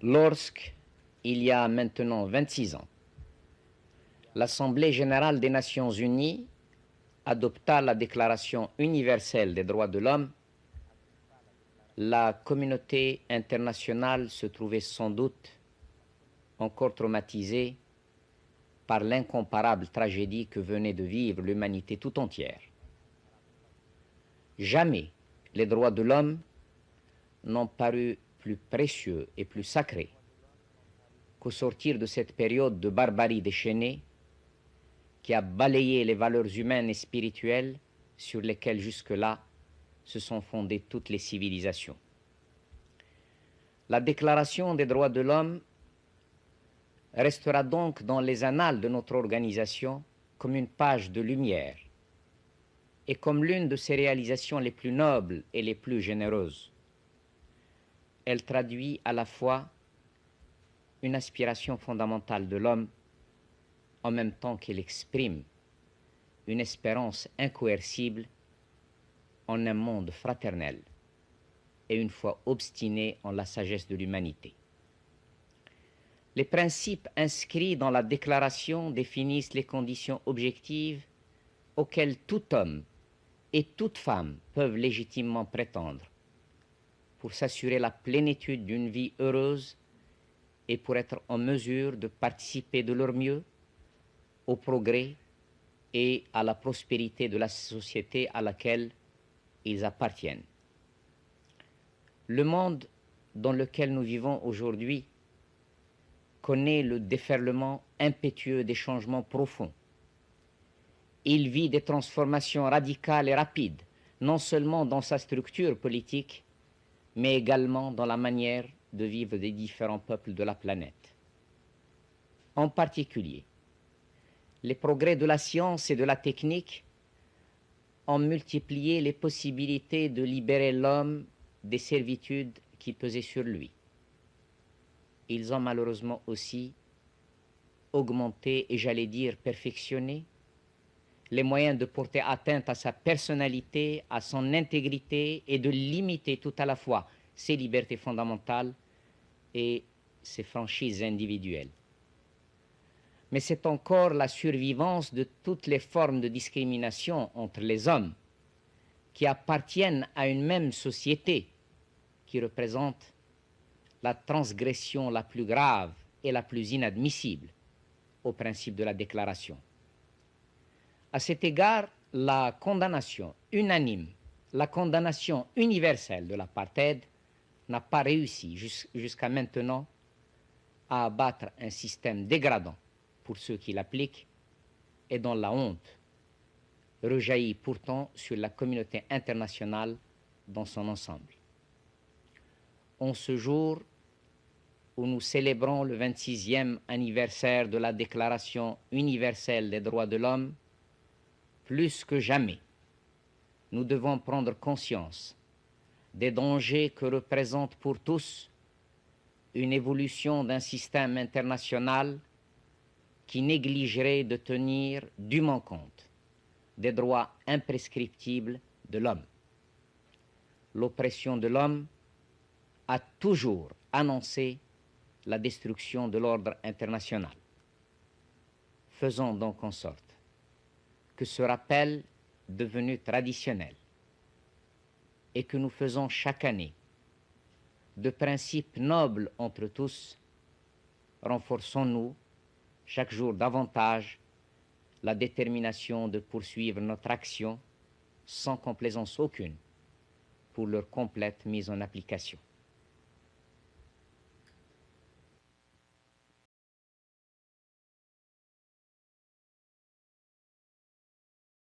Lorsque, il y a maintenant 26 ans, l'Assemblée générale des Nations unies adopta la Déclaration universelle des droits de l'homme, la communauté internationale se trouvait sans doute encore traumatisée par l'incomparable tragédie que venait de vivre l'humanité tout entière. Jamais les droits de l'homme n'ont paru plus précieux et plus sacrés qu'au sortir de cette période de barbarie déchaînée qui a balayé les valeurs humaines et spirituelles sur lesquelles jusque-là se sont fondées toutes les civilisations. La Déclaration des droits de l'homme restera donc dans les annales de notre organisation comme une page de lumière et comme l'une de ses réalisations les plus nobles et les plus généreuses. Elle traduit à la fois une aspiration fondamentale de l'homme en même temps qu'elle exprime une espérance incoercible en un monde fraternel et une foi obstinée en la sagesse de l'humanité. Les principes inscrits dans la déclaration définissent les conditions objectives auxquelles tout homme et toute femme peuvent légitimement prétendre pour s'assurer la plénitude d'une vie heureuse et pour être en mesure de participer de leur mieux au progrès et à la prospérité de la société à laquelle ils appartiennent. Le monde dans lequel nous vivons aujourd'hui connaît le déferlement impétueux des changements profonds. Il vit des transformations radicales et rapides, non seulement dans sa structure politique, mais également dans la manière de vivre des différents peuples de la planète. En particulier, les progrès de la science et de la technique ont multiplié les possibilités de libérer l'homme des servitudes qui pesaient sur lui. Ils ont malheureusement aussi augmenté et j'allais dire perfectionné les moyens de porter atteinte à sa personnalité, à son intégrité et de limiter tout à la fois ses libertés fondamentales et ses franchises individuelles. Mais c'est encore la survivance de toutes les formes de discrimination entre les hommes qui appartiennent à une même société qui représente la transgression la plus grave et la plus inadmissible au principe de la déclaration. À cet égard, la condamnation unanime, la condamnation universelle de l'apartheid n'a pas réussi jusqu'à maintenant à abattre un système dégradant pour ceux qui l'appliquent et dont la honte rejaillit pourtant sur la communauté internationale dans son ensemble. En ce jour où nous célébrons le 26e anniversaire de la Déclaration universelle des droits de l'homme, plus que jamais, nous devons prendre conscience des dangers que représente pour tous une évolution d'un système international qui négligerait de tenir dûment compte des droits imprescriptibles de l'homme. L'oppression de l'homme a toujours annoncé la destruction de l'ordre international. Faisons donc en sorte que ce rappel devenu traditionnel et que nous faisons chaque année de principes nobles entre tous, renforçons-nous chaque jour davantage la détermination de poursuivre notre action sans complaisance aucune pour leur complète mise en application.